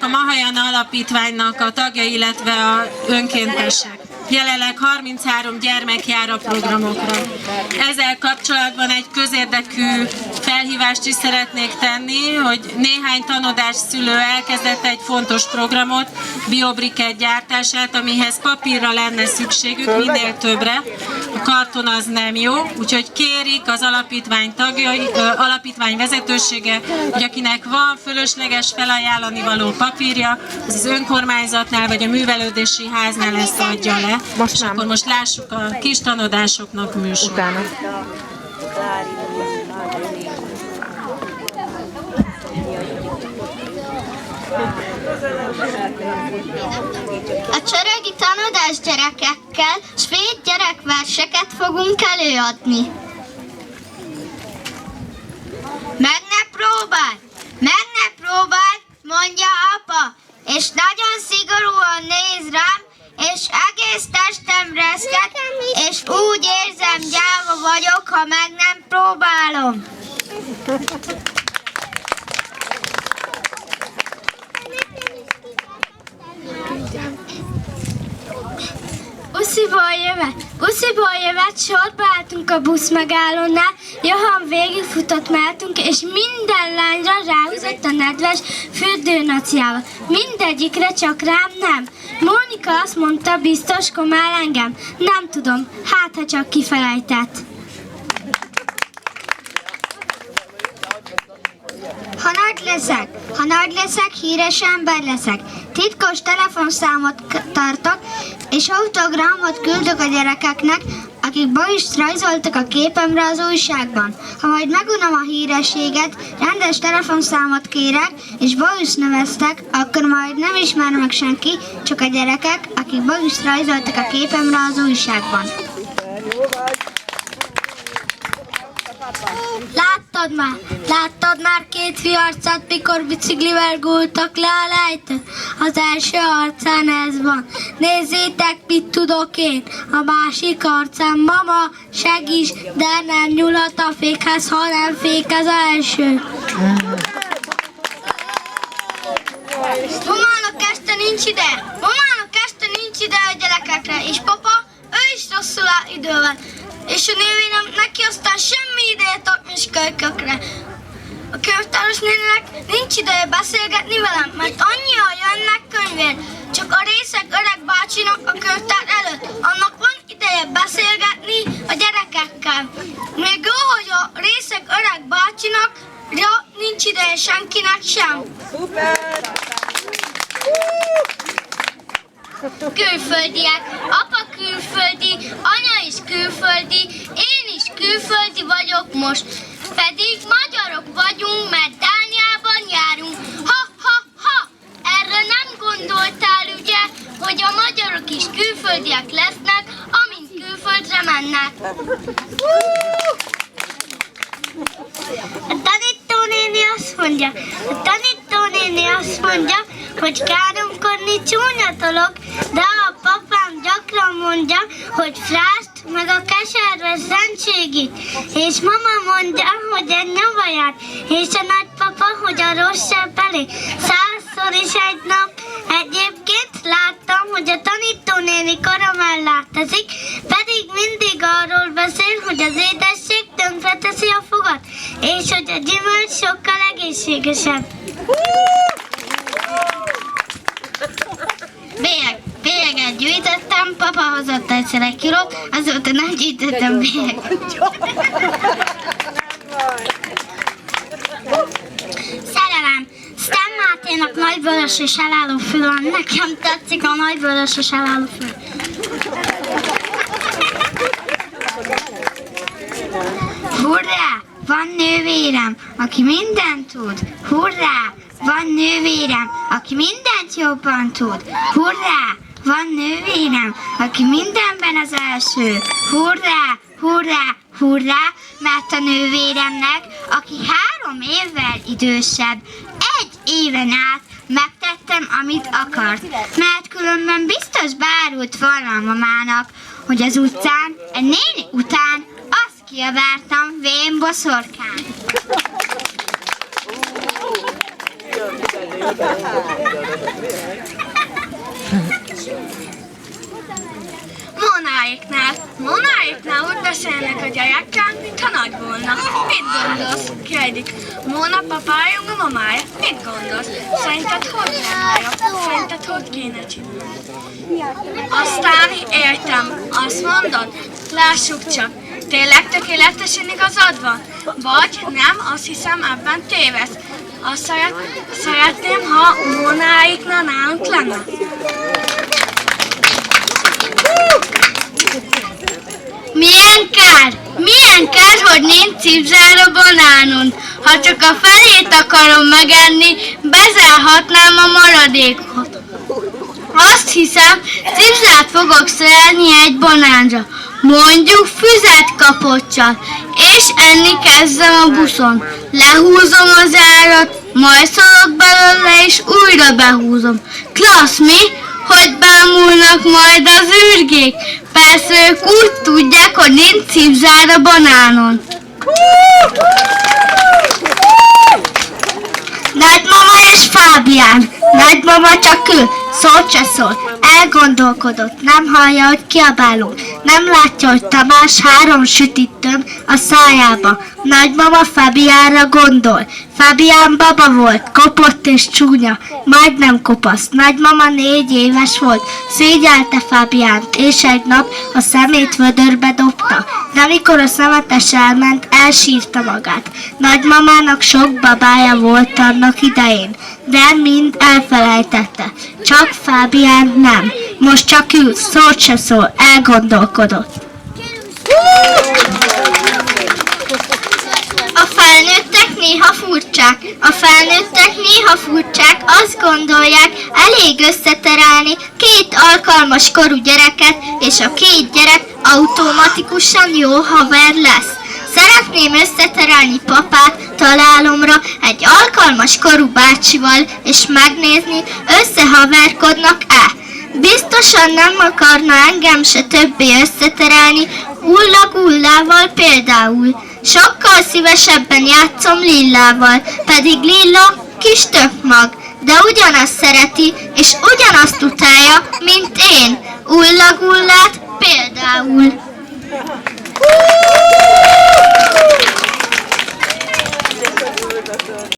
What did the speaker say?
a Mahajana Alapítványnak a tagjai, illetve a önkéntesek. Jelenleg 33 gyermek jár a programokra. Ezzel kapcsolatban egy közérdekű felhívást is szeretnék tenni, hogy néhány tanodás szülő elkezdett egy fontos programot, biobriket gyártását, amihez papírra lenne szükségük, minél többre. A karton az nem jó, úgyhogy kérik az alapítvány tagjai, alapítvány vezetősége, hogy akinek van fölösleges felajánlani való papírja, az önkormányzatnál vagy a művelődési háznál ezt adja le. És akkor most lássuk a kis tanodásoknak műsor. Utána. A csörögi tanodás gyerekekkel svéd gyerekverseket fogunk előadni. Meg ne próbálj, mondja apa, és nagyon szigorúan néz rám, és egész testem reszket, és úgy érzem, gyáva vagyok, ha meg nem próbálom. Usziból jövet, sorba álltunk a buszmegállónál, Johan végigfutott mellettünk, és minden lányra ráhúzott a nedves fürdőnaciával. Mindegyikre, csak rám nem. Mónika azt mondta, biztos komál engem. Nem tudom, hát ha csak kifelejtett. Ha nagy leszek, híres ember leszek. Titkos telefonszámot tartok, és autogramot küldök a gyerekeknek, akik bajust rajzoltak a képemre az újságban. Ha majd megunom a hírességet, rendes telefonszámot kérek, és bajust neveztek, akkor majd nem ismer meg senki, csak a gyerekek, akik bajust rajzoltak a képemre az újságban. Láttad már két fiú arcát, mikor biciklivel gúltak le a lejtőn? Az első arcán ez van. Nézzétek, mit tudok én. A másik arcán, mama, segíts, de nem nyúlhat a fékhez, hanem fék az első. Mamának este nincs ide a gyerekekre, és papa, ő is rosszul áll idővel. És a nővérem neki aztán semmi idejét ad miskölykökre. A könyvtáros néninek nincs ideje beszélgetni velem, mert annyian jönnek könyvért. Csak a részeg öreg bácsinak a könyvtár előtt. Annak van ideje beszélgetni a gyerekekkel. Még jó, hogy a részeg öreg bácsinak nincs ideje senkinek sem. Külföldiek, apa külföldi, anya is külföldi, én is külföldi vagyok most. Pedig magyarok vagyunk, mert Dániában járunk. Ha! Erre nem gondoltál ugye, hogy a magyarok is külföldiek lesznek, amint külföldre mennek. A tanítónéni azt mondja, hogy káromkodni csúnya dolog, de a papám gyakran mondja, hogy frászt meg a keserves zentségit, és mama mondja, hogy egy nyavaját, és a nagypapa, hogy a rosszabb elé. 100-szor is egy nap. Egyébként láttam, hogy a tanítónéni karamellát teszik, pedig mindig arról beszél, hogy az édesség tönkreteszi a fogat, és hogy a gyümölcs sokkal egészségesebb. Bélyeget gyűjtöttem, papa hozott egyszer egy kilót, azóta nem gyűjtöttem bélyeget. Szerelem! Szent Máténak nagyvörös és elálló fül van. Nekem tetszik a nagyvörös és elálló fül. Hurrá! Van nővérem, aki mindent tud. Hurrá! Van nővérem, aki mindent jobban tud. Hurrá! Van nővérem, aki mindenben az első. Hurrá! Hurrá! Hurrá! Mert a nővéremnek, aki 3 évvel idősebb, 1 éven át megtettem, amit akart. Mert különben biztos bárult volna a mamának, hogy az utcán, egy néni után azt kiabáltam vén boszorkány. beszélnek a gyerekkel, mintha nagy volna. Mit gondolsz? Kérdik. Móna papája, mamája. Mit gondolsz? Szerinted hogy lenne jobb? Szerinted hogy kéne csinálni? Aztán értem. Azt mondod? Lássuk csak. Tényleg tökéletesen igazad van? Vagy nem, azt hiszem ebben tévesz. Azt szeretném, ha Mónáiknál nálunk lenne. Milyen kár, hogy nincs cipzár a banánon. Ha csak a felét akarom megenni, bezárhatnám a maradékot. Azt hiszem, cipzát fogok szerelni egy banánra. Mondjuk füzet kapocsal, és enni kezdem a buszon. Lehúzom az árat, majd szalok belőle, és újra behúzom. Klassz, mi? Hogy bámulnak majd az ürgék? Persze ők úgy tudják, hogy nincs cipzár a banánon. Nagymama és Fábián. Nagymama csak ül, szót se szól. Elgondolkodott, nem hallja, hogy kiabálunk. Nem látja, hogy Tamás 3 sütit töm a szájába. Nagymama Fábiánra gondol. Fábián baba volt, kopott és csúnya, majdnem kopasz. Nagymama 4 éves volt, szégyelte Fábiánt, és egy nap a szemét vödörbe dobta. De amikor a szemetes elment, elsírta magát. Nagymamának sok babája volt annak idején, de mind elfelejtette. Csak Fábián nem. Most csak ült, szót se szól, elgondolkodott. A felnőttek néha furcsák, azt gondolják, elég összeterelni 2 alkalmas korú gyereket, és a 2 gyerek automatikusan jó haver lesz. Szeretném összeterelni papát találomra egy alkalmas korú bácsival, és megnézni, összehaverkodnak-e. Biztosan nem akarna engem se többé összeterelni Ulla-Gullával például. Sokkal szívesebben játszom Lillával, pedig Lilla kis tökmag, de ugyanazt szereti, és ugyanazt utálja, mint én. Ulla-Gullát például.